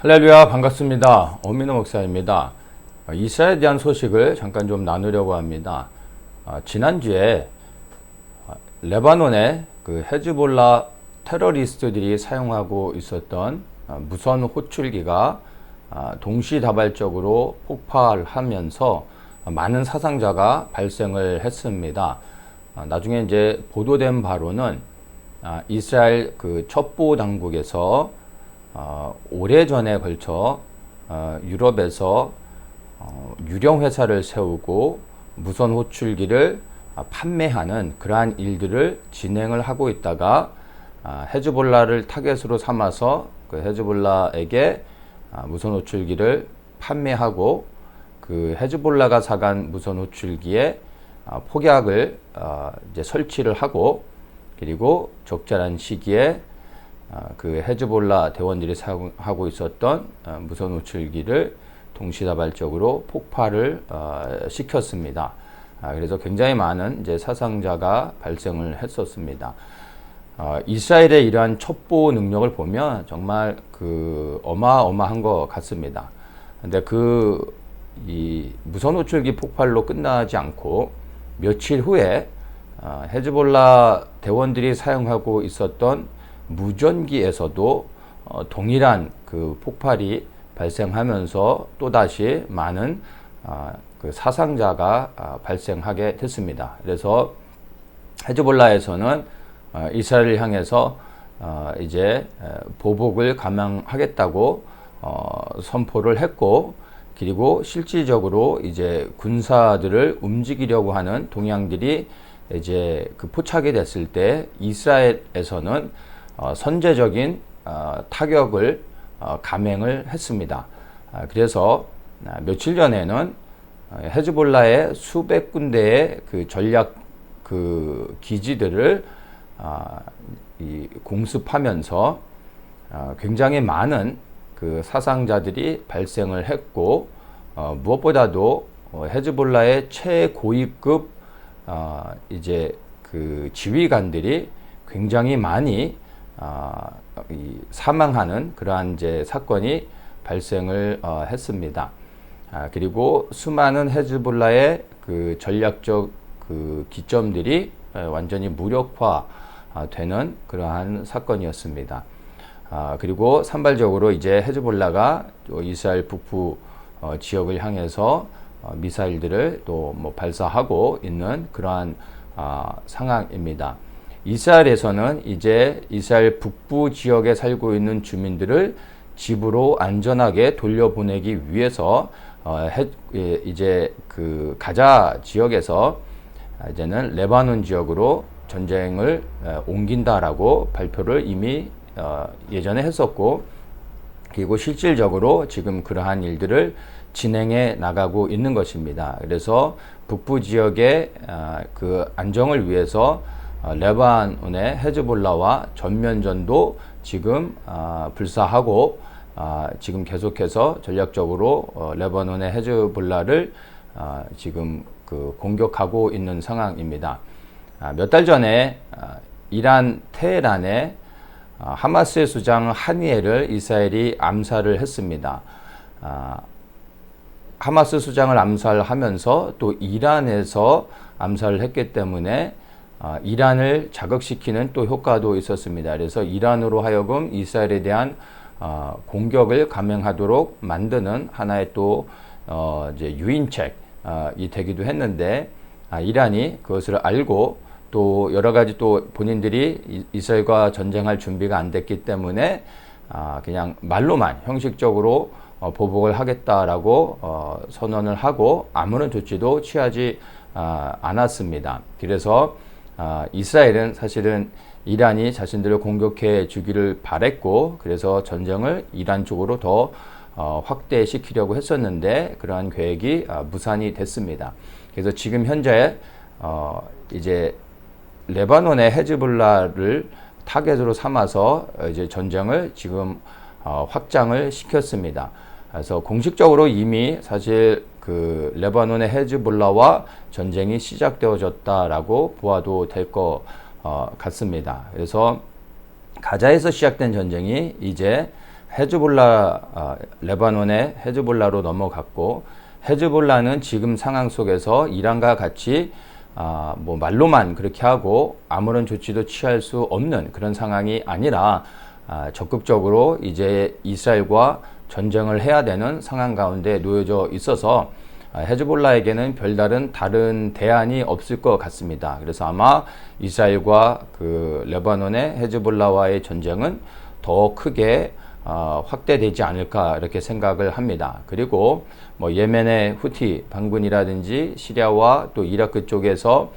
할렐루야, 반갑습니다. 어민호 목사입니다. 이스라엘에 대한 소식을 잠깐 좀 나누려고 합니다. 지난주에 레바논의 그 헤즈볼라 테러리스트들이 사용하고 있었던 무선 호출기가 동시다발적으로 폭발하면서 많은 사상자가 발생을 했습니다. 나중에 이제 보도된 바로는 이스라엘 그 첩보 당국에서 오래전에 걸쳐 유럽에서 유령 회사를 세우고 무선 호출기를 판매하는 그러한 일들을 진행을 하고 있다가 헤즈볼라를 타겟으로 삼아서 그 헤즈볼라에게 무선 호출기를 판매하고 그 헤즈볼라가 사간 무선 호출기에 폭약을 이제 설치를 하고, 그리고 적절한 시기에 그 헤즈볼라 대원들이 사용하고 있었던 무선 호출기를 동시다발적으로 폭발을 시켰습니다. 그래서 굉장히 많은 이제 사상자가 발생을 했었습니다. 이스라엘의 이러한 첩보 능력을 보면 정말 그 어마어마한 것 같습니다. 근데 이 무선 호출기 폭발로 끝나지 않고 며칠 후에 헤즈볼라 대원들이 사용하고 있었던 무전기에서도 동일한 그 폭발이 발생하면서 또다시 많은 그 사상자가 발생하게 됐습니다. 그래서 헤즈볼라에서는 이스라엘을 향해서 이제 보복을 감행하겠다고 선포를 했고, 그리고 실질적으로 이제 군사들을 움직이려고 하는 동향들이 이제 그 포착이 됐을 때 이스라엘에서는 선제적인 타격을 감행을 했습니다. 그래서 며칠 전에는 헤즈볼라의 수백 군데의 그 전략 그 기지들을 공습하면서 굉장히 많은 그 사상자들이 발생을 했고, 무엇보다도 헤즈볼라의 최고위급 이제 그 지휘관들이 굉장히 많이 사망하는 그러한 이제 사건이 발생을 했습니다. 그리고 수많은 헤즈볼라의 그 전략적 그 기점들이 완전히 무력화되는 그러한 사건이었습니다. 그리고 산발적으로 이제 헤즈볼라가 이스라엘 북부 지역을 향해서 미사일들을 또 뭐 발사하고 있는 그러한 상황입니다. 이스라엘에서는 이제 이스라엘 북부 지역에 살고 있는 주민들을 집으로 안전하게 돌려보내기 위해서 이제 그 가자 지역에서 이제는 레바논 지역으로 전쟁을 옮긴다라고 발표를 이미 예전에 했었고, 그리고 실질적으로 지금 그러한 일들을 진행해 나가고 있는 것입니다. 그래서 북부 지역의 그 안정을 위해서 레바논의 헤즈볼라와 전면전도 지금 불사하고 지금 계속해서 전략적으로 레바논의 헤즈볼라를 지금 그 공격하고 있는 상황입니다. 몇 달 전에 이란 테헤란에 하마스의 수장 하니엘을 이스라엘이 암살을 했습니다. 하마스 수장을 암살하면서 또 이란에서 암살을 했기 때문에 이란을 자극시키는 또 효과도 있었습니다. 그래서 이란으로 하여금 이스라엘에 대한 공격을 감행하도록 만드는 하나의 또 이제 유인책이 되기도 했는데, 이란이 그것을 알고 또 여러 가지 또 본인들이 이스라엘과 전쟁할 준비가 안 됐기 때문에 그냥 말로만 형식적으로 보복을 하겠다라고 선언을 하고 아무런 조치도 취하지 않았습니다. 그래서 이스라엘은 사실은 이란이 자신들을 공격해 주기를 바랬고, 그래서 전쟁을 이란 쪽으로 더 확대시키려고 했었는데 그러한 계획이 무산이 됐습니다. 그래서 지금 현재 이제 레바논의 헤즈볼라를 타겟으로 삼아서 이제 전쟁을 지금 확장을 시켰습니다. 그래서 공식적으로 이미 사실 그 레바논의 헤즈볼라와 전쟁이 시작되어졌다라고 보아도 될 것 같습니다. 그래서 가자에서 시작된 전쟁이 이제 레바논의 헤즈볼라로 넘어갔고, 헤즈볼라는 지금 상황 속에서 이란과 같이 뭐 말로만 그렇게 하고 아무런 조치도 취할 수 없는 그런 상황이 아니라 적극적으로 이제 이스라엘과 전쟁을 해야 되는 상황 가운데 놓여져 있어서 헤즈볼라에게는 별다른 다른 대안이 없을 것 같습니다. 그래서 아마 이스라엘과 그 레바논의 헤즈볼라와의 전쟁은 더 크게 확대되지 않을까 이렇게 생각을 합니다. 그리고 뭐 예멘의 후티 반군이라든지 시리아와 또 이라크 쪽에서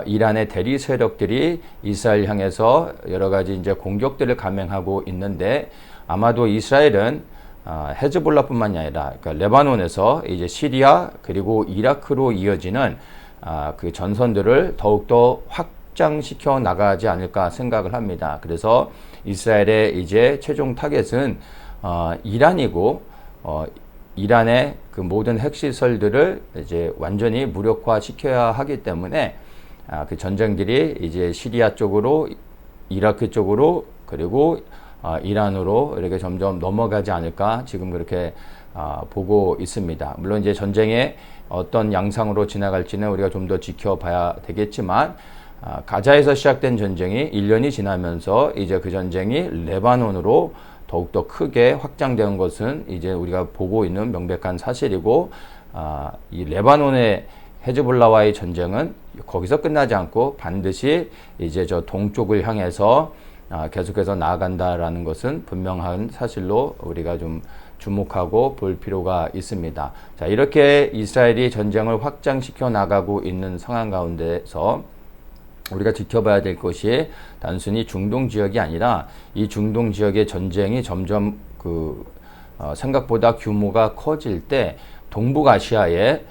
이란의 대리 세력들이 이스라엘 향해서 여러 가지 이제 공격들을 감행하고 있는데, 아마도 이스라엘은 헤즈볼라뿐만이 아니라 그러니까 레바논에서 이제 시리아 그리고 이라크로 이어지는 그 전선들을 더욱더 확장시켜 나가지 않을까 생각을 합니다. 그래서 이스라엘의 이제 최종 타겟은 이란이고, 이란의 그 모든 핵시설들을 이제 완전히 무력화 시켜야 하기 때문에 그 전쟁들이 이제 시리아 쪽으로, 이라크 쪽으로, 그리고 이란으로 이렇게 점점 넘어가지 않을까 지금 그렇게 보고 있습니다. 물론 이제 전쟁의 어떤 양상으로 지나갈지는 우리가 좀 더 지켜봐야 되겠지만, 가자에서 시작된 전쟁이 1년이 지나면서 이제 그 전쟁이 레바논으로 더욱더 크게 확장된 것은 이제 우리가 보고 있는 명백한 사실이고, 이 레바논의 헤즈볼라와의 전쟁은 거기서 끝나지 않고 반드시 이제 저 동쪽을 향해서 계속해서 나아간다라는 것은 분명한 사실로 우리가 좀 주목하고 볼 필요가 있습니다. 자, 이렇게 이스라엘이 전쟁을 확장시켜 나가고 있는 상황 가운데서 우리가 지켜봐야 될 것이 단순히 중동 지역이 아니라 이 중동 지역의 전쟁이 점점 생각보다 규모가 커질 때 동북아시아에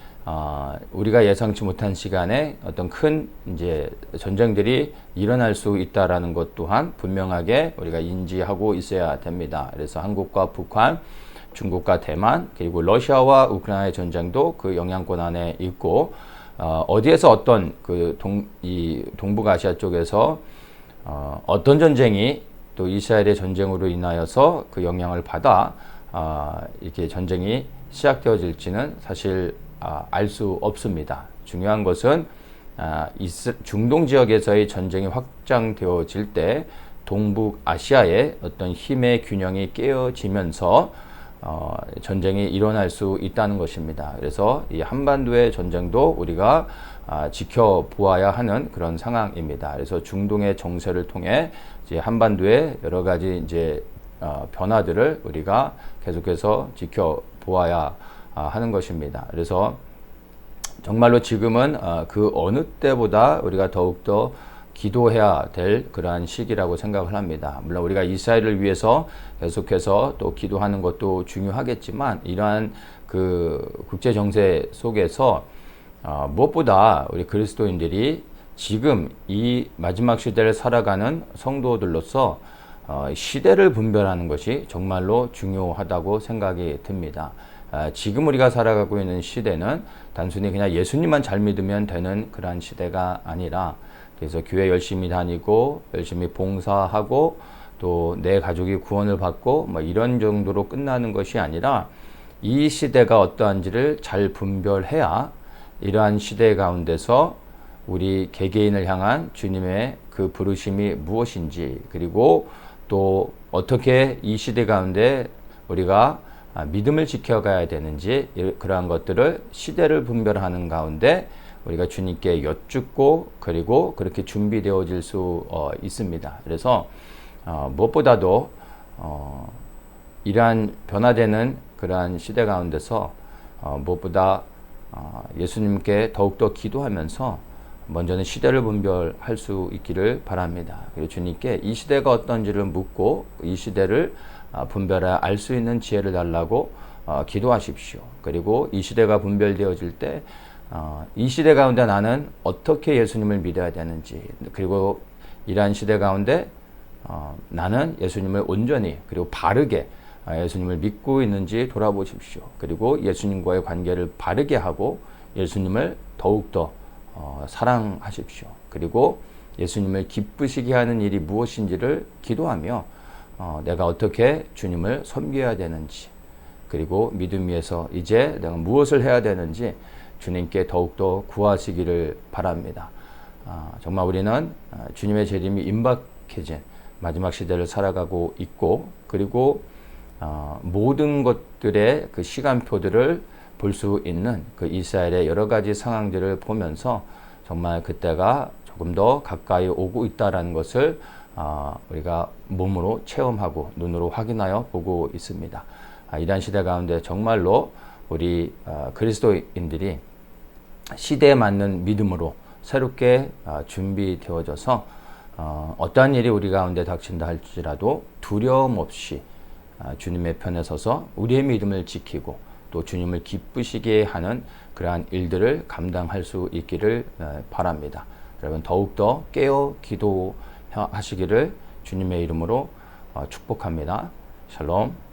우리가 예상치 못한 시간에 어떤 큰 이제 전쟁들이 일어날 수 있다라는 것 또한 분명하게 우리가 인지하고 있어야 됩니다. 그래서 한국과 북한, 중국과 대만, 그리고 러시아와 우크라이나의 전쟁도 그 영향권 안에 있고, 어디에서 어떤 이 동북아시아 쪽에서 어떤 전쟁이 또 이스라엘의 전쟁으로 인하여서 그 영향을 받아 이렇게 전쟁이 시작되어질지는 사실 알 수 없습니다. 중요한 것은 중동 지역에서의 전쟁이 확장되어질 때 동북아시아의 어떤 힘의 균형이 깨어지면서 전쟁이 일어날 수 있다는 것입니다. 그래서 이 한반도의 전쟁도 우리가 지켜보아야 하는 그런 상황입니다. 그래서 중동의 정세를 통해 이제 한반도의 여러 가지 이제 변화들을 우리가 계속해서 지켜보아야 하는 것입니다. 그래서 정말로 지금은 그 어느 때보다 우리가 더욱더 기도해야 될 그러한 시기라고 생각을 합니다. 물론 우리가 이스라엘을 위해서 계속해서 또 기도하는 것도 중요하겠지만, 이러한 그 국제 정세 속에서 무엇보다 우리 그리스도인들이 지금 이 마지막 시대를 살아가는 성도들로서 시대를 분별하는 것이 정말로 중요하다고 생각이 듭니다. 지금 우리가 살아가고 있는 시대는 단순히 그냥 예수님만 잘 믿으면 되는 그러한 시대가 아니라, 그래서 교회 열심히 다니고 열심히 봉사하고 또 내 가족이 구원을 받고 뭐 이런 정도로 끝나는 것이 아니라, 이 시대가 어떠한지를 잘 분별해야 이러한 시대 가운데서 우리 개개인을 향한 주님의 그 부르심이 무엇인지, 그리고 또 어떻게 이 시대 가운데 우리가 믿음을 지켜가야 되는지, 그러한 것들을 시대를 분별하는 가운데 우리가 주님께 여쭙고 그리고 그렇게 준비되어질 수 있습니다. 그래서 무엇보다도 이러한 변화되는 그러한 시대 가운데서 무엇보다 예수님께 더욱더 기도하면서 먼저는 시대를 분별할 수 있기를 바랍니다. 그리고 주님께 이 시대가 어떤지를 묻고 이 시대를 분별해 알 수 있는 지혜를 달라고 기도하십시오. 그리고 이 시대가 분별되어질 때 이 시대 가운데 나는 어떻게 예수님을 믿어야 되는지, 그리고 이러한 시대 가운데 나는 예수님을 온전히 그리고 바르게 예수님을 믿고 있는지 돌아보십시오. 그리고 예수님과의 관계를 바르게 하고 예수님을 더욱더 사랑하십시오. 그리고 예수님을 기쁘시게 하는 일이 무엇인지를 기도하며 내가 어떻게 주님을 섬겨야 되는지, 그리고 믿음 위에서 이제 내가 무엇을 해야 되는지 주님께 더욱더 구하시기를 바랍니다. 정말 우리는 주님의 재림이 임박해진 마지막 시대를 살아가고 있고, 그리고 모든 것들의 그 시간표들을 볼 수 있는 그 이스라엘의 여러 가지 상황들을 보면서 정말 그때가 조금 더 가까이 오고 있다라는 것을 우리가 몸으로 체험하고 눈으로 확인하여 보고 있습니다. 이러한 시대 가운데 정말로 우리 그리스도인들이 시대에 맞는 믿음으로 새롭게 준비되어져서 어떠한 일이 우리 가운데 닥친다 할지라도 두려움 없이 주님의 편에 서서 우리의 믿음을 지키고 또 주님을 기쁘시게 하는 그러한 일들을 감당할 수 있기를 바랍니다. 여러분 더욱더 깨어 기도하시기를 주님의 이름으로 축복합니다. 샬롬.